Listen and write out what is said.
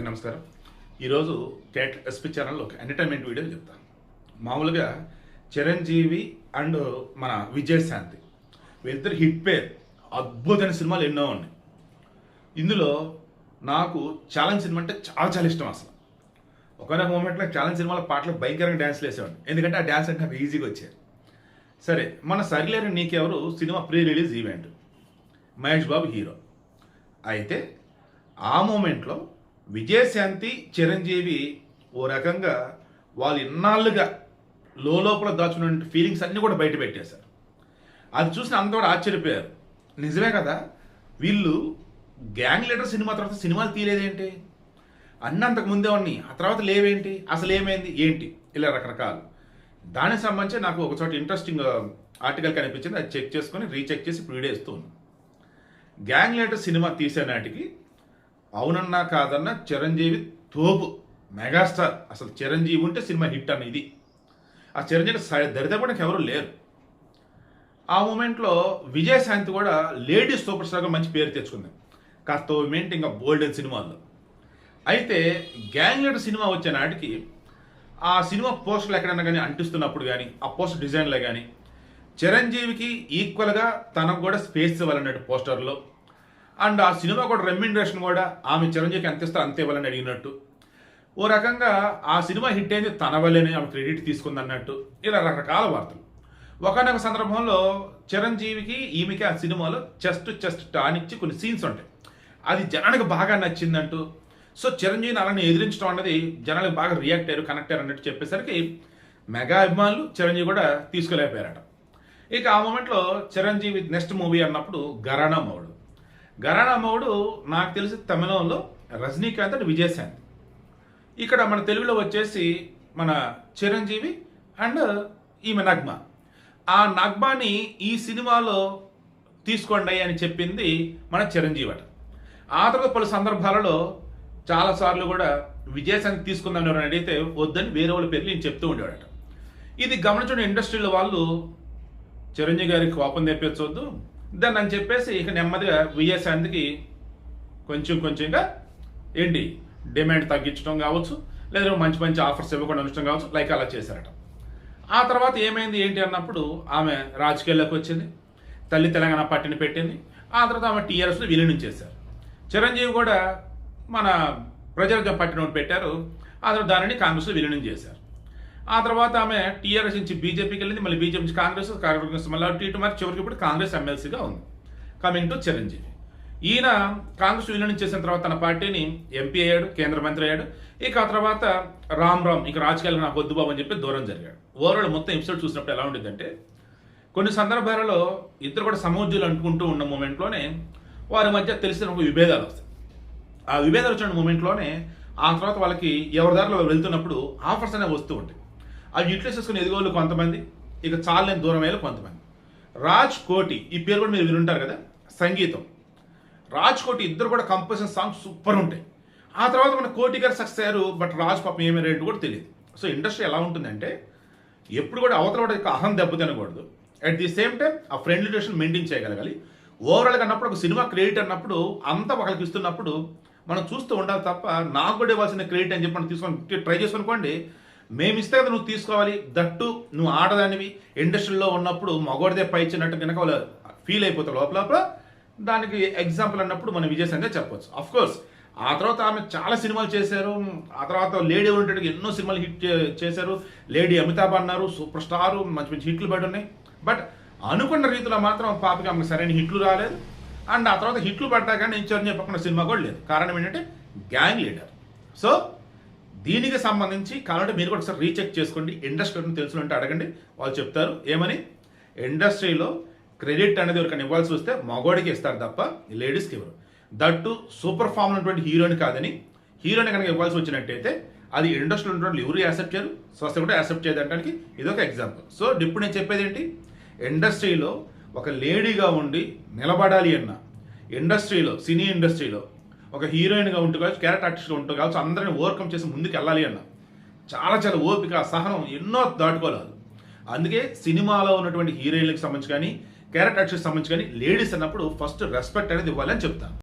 నమస్కారం. ఈరోజు Kate SP ఛానల్లో ఒక ఎంటర్టైన్మెంట్ వీడియో చెప్తాను. మామూలుగా చిరంజీవి అండ్ మన విజయశాంతి వీళ్ళిద్దరు హిట్ పేర్, అద్భుతమైన సినిమాలు ఎన్నో ఉన్నాయి. ఇందులో నాకు ఛాలెంజ్ సినిమా అంటే చాలా చాలా ఇష్టం. అసలు ఒకనొక మూమెంట్లో ఛాలెంజ్ సినిమాలో పాటలు భయంకరంగా డ్యాన్స్లు వేసేవాడిని, ఎందుకంటే ఆ డ్యాన్స్ అంటే నాకు ఈజీగా వచ్చేది. సరే, మన సరిలేరు నీకెవరు సినిమా pre release event, Mahesh Babu hero. అయితే ఆ మూమెంట్లో విజయశాంతి చిరంజీవి ఓ రకంగా వాళ్ళు ఇన్నాళ్ళుగా లోపల దాచుకున్న ఫీలింగ్స్ అన్నీ కూడా బయట పెట్టేశారు. అది చూసిన అంత కూడా ఆశ్చర్యపోయారు. నిజమే కదా, వీళ్ళు గ్యాంగ్ లీడర్ సినిమా తర్వాత సినిమాలు తీయలేదేంటి, అన్నీ అంతకు ముందే ఉన్నాయి, ఆ తర్వాత లేవేంటి, అసలు ఏమైంది ఏంటి, ఇలా రకరకాలు. దానికి సంబంధించి నాకు ఒక చోట ఇంట్రెస్టింగ్ ఆర్టికల్ కనిపించింది. అది చెక్ చేసుకొని రీచెక్ చేసి ఇప్పుడు వీడియో ఇస్తూ ఉన్నాను. గ్యాంగ్ లీడర్ సినిమా తీసే నాటికి అవునన్నా కాదన్నా చిరంజీవి తోపు మెగాస్టార్. అసలు చిరంజీవి ఉంటే సినిమా హిట్ అనేది. ఆ చిరంజీవి దరిదాపడానికి ఎవరు లేరు. ఆ మూమెంట్లో విజయశాంతి కూడా లేడీస్ సూపర్ స్టార్గా మంచి పేరు తెచ్చుకుంది, కాస్త మూమెంట్ ఇంకా బోల్డెన్ సినిమాల్లో. అయితే గ్యాంగ్ లీడర్ సినిమా వచ్చే నాటికి ఆ సినిమా పోస్టర్లు ఎక్కడైనా కానీ అంటిస్తున్నప్పుడు కానీ ఆ పోస్టర్ డిజైన్లో కానీ చిరంజీవికి ఈక్వల్గా తనకు కూడా స్పేస్ ఇవ్వాలన్నట్టు పోస్టర్లో, అండ్ ఆ సినిమా కూడా రెమ్యునరేషన్ కూడా ఆమె చిరంజీవికి ఎంత ఇస్తే అంతే ఇవ్వాలని అడిగినట్టు, ఓ రకంగా ఆ సినిమా హిట్ అయింది తన వల్లేనే ఆమె క్రెడిట్ తీసుకుంది అన్నట్టు, ఇలా రకరకాల వార్తలు. ఒకనొక సందర్భంలో చిరంజీవికి ఈమెకి ఆ సినిమాలో చెస్ట్ టానిచ్చి కొన్ని సీన్స్ ఉంటాయి, అది జనానికి బాగా నచ్చిందంటూ. సో చిరంజీవిని అలానే ఎదిరించడం అన్నది జనాలకు బాగా రియాక్ట్ అయ్యారు, కనెక్ట్ అయ్యారు అన్నట్టు చెప్పేసరికి మెగా అభిమానులు చిరంజీవి కూడా తీసుకోలేకపోయారట. ఇక ఆ మూమెంట్లో చిరంజీవి నెక్స్ట్ మూవీ అన్నప్పుడు ఘరానా మౌడు నాకు తెలిసి తమిళంలో రజనీకాంత్ అండ్ విజయశాంతి, ఇక్కడ మన తెలుగులో వచ్చేసి మన చిరంజీవి అండ్ ఈమె నగ్మ. ఆ నగ్మాని ఈ సినిమాలో తీసుకోండి అని చెప్పింది మన చిరంజీవి అట. ఆ తర్వాత పలు సందర్భాలలో చాలాసార్లు కూడా విజయశాంతి తీసుకుందామని ఎవరైనా అడిగితే వద్దని వేరే వాళ్ళ పేర్లు నేను చెప్తూ ఉండేవాడట. ఇది గమనించిన ఇండస్ట్రీలో వాళ్ళు చిరంజీవి గారికి కోపం తెప్పించవద్దు దాన్ని అని చెప్పేసి ఇక నెమ్మదిగా విజయశాంతికి కొంచెంగా ఏంటి డిమాండ్ తగ్గించడం కావచ్చు, లేదా మంచి ఆఫర్స్ ఇవ్వకుండా ఉంచడం కావచ్చు, లైక్ అలా చేశారట. ఆ తర్వాత ఏమైంది ఏంటి అన్నప్పుడు ఆమె రాజకీయాల్లోకి వచ్చింది, తల్లి తెలంగాణ పార్టీని పెట్టింది. ఆ తర్వాత ఆమె టీఆర్ఎస్లో విలీనం చేశారు. చిరంజీవి కూడా మన ప్రజారాజ్యం పార్టీని ఒకటి పెట్టారు, ఆ తర్వాత దానిని కాంగ్రెస్లో విలీనం చేశారు. ఆ తర్వాత ఆమె టీఆర్ఎస్ నుంచి బీజేపీకి వెళ్ళింది, మళ్ళీ బీజేపీ నుంచి కాంగ్రెస్ మళ్ళీ ఇటు మరి చివరికి ఇప్పుడు కాంగ్రెస్ ఎమ్మెల్సీగా ఉంది. కమింగ్ టు చిరంజీవి, ఈయన కాంగ్రెస్ విలీనం చేసిన తర్వాత తన పార్టీని ఎంపీ అయ్యాడు, కేంద్ర మంత్రి అయ్యాడు. ఇక ఆ తర్వాత రామ్ ఇక రాజకీయాలు నాకు వద్దు బాబు అని చెప్పి దూరం జరిగాడు. ఓవరాల్ మొత్తం ఎపిసోడ్ చూసినప్పుడు ఎలా ఉంటుందంటే, కొన్ని సందర్భాలలో ఇద్దరు కూడా సమోజ్జులు అనుకుంటూ ఉన్న మూమెంట్లోనే వారి మధ్య తెలిసిన విభేదాలు వస్తాయి. ఆ విభేదాలు వచ్చిన మూమెంట్లోనే ఆ తర్వాత వాళ్ళకి ఎవరి దారిలో వెళ్తున్నప్పుడు ఆఫర్స్ అనేవి వస్తూ ఉంటాయి. అవి యూటిలైజ్ చేసుకుని ఎదిగోళ్ళు కొంతమంది, ఇక చాలని దూరం అయ్యేలు కొంతమంది. రాజ్ కోటి ఈ పేరు కూడా మీరు వినుంటారు కదా, సంగీతం. రాజ్ కోటి ఇద్దరు కూడా కంపోజిషన్ సాంగ్స్ సూపర్ ఉంటాయి. ఆ తర్వాత మన కోటి గారు సక్సెస్ అయ్యారు, బట్ రాజ్ పాపం ఏమీ రేటు కూడా తెలియదు. సో ఇండస్ట్రీ ఎలా ఉంటుందంటే ఎప్పుడు కూడా అవతల కూడా అహం దెబ్బతినకూడదు, అట్ ది సేమ్ టైం ఆ ఫ్రెండ్లీ రిలేషన్ మెయింటైన్ చేయగలగాలి. ఓవరాల్గా అన్నప్పుడు ఒక సినిమా క్రెడిట్ అన్నప్పుడు అంతా ఒకరికి ఇస్తున్నప్పుడు మనం చూస్తూ ఉండాలి తప్ప నాకు కూడా ఇవ్వాల్సిన క్రెడిట్ అని చెప్పి మనం తీసుకొని ట్రై చేసుకోనుకోండి. మేము ఇస్తే కదా నువ్వు తీసుకోవాలి, దట్టు నువ్వు ఆడదానివి ఇండస్ట్రీలో ఉన్నప్పుడు మగవాడిదే పై ఇచ్చినట్టు కనుక వాళ్ళు ఫీల్ అయిపోతారు లోపల. దానికి ఎగ్జాంపుల్ అన్నప్పుడు మనం విజయశాంతి చెప్పవచ్చు. అఫ్ కోర్స్ ఆ తర్వాత ఆమె చాలా సినిమాలు చేశారు. ఆ తర్వాత లేడీ ఓరియంటెడ్గా ఎన్నో సినిమాలు హిట్ చేశారు. లేడీ అమితాబ్ అన్నారు, సూపర్ స్టార్, మంచి హిట్లు పడి ఉన్నాయి. బట్ అనుకున్న రీతిలో మాత్రం పాపకి ఆమెకు సరైన హిట్లు రాలేదు. అండ్ ఆ తర్వాత హిట్లు పడ్డా కానీ నేను చెప్పకుండా సినిమా కూడా లేదు. కారణం ఏంటంటే గ్యాంగ్ లీడర్. సో దీనికి సంబంధించి కావాలంటే మీరు కూడా ఒకసారి రీచెక్ చేసుకోండి. ఇండస్ట్రీ తెలుసుకుంటే అడగండి, వాళ్ళు చెప్తారు ఏమని. ఇండస్ట్రీలో క్రెడిట్ అనేది ఎవరికైనా ఇవ్వాల్సి వస్తే మగోడికి ఇస్తారు తప్ప లేడీస్కి ఇవ్వరు. దట్టు సూపర్ ఫామ్ ఉన్నటువంటి హీరోని కాదని, హీరోని కనుక ఇవ్వాల్సి వచ్చినట్టయితే అది ఇండస్ట్రీలో ఉన్నటువంటి ఎవరు యాక్సెప్ట్ చేయరు, స్వస్థ కూడా యాక్సెప్ట్ చేయడానికి ఇదొక ఎగ్జాంపుల్. సో ఇప్పుడు నేను చెప్పేది ఏంటి, ఇండస్ట్రీలో ఒక లేడీగా ఉండి నిలబడాలి అన్న, ఇండస్ట్రీలో సినీ ఇండస్ట్రీలో ఒక హీరోయిన్గా ఉంటూ కావచ్చు, క్యారెక్టర్ ఆర్టిస్ట్గా ఉంటూ కావచ్చు, అందరిని ఓవర్కమ్ చేసి ముందుకు వెళ్ళాలి అన్న చాలా ఓపిక, సహనం ఎన్నో దాటుకోలేదు. అందుకే సినిమాలో ఉన్నటువంటి హీరోయిన్లకు సంబంధించి కానీ క్యారెక్టర్ ఆర్టిస్ట్కి సంబంధించి కానీ లేడీస్ అన్నప్పుడు ఫస్ట్ రెస్పెక్ట్ అనేది ఇవ్వాలని చెప్తాను.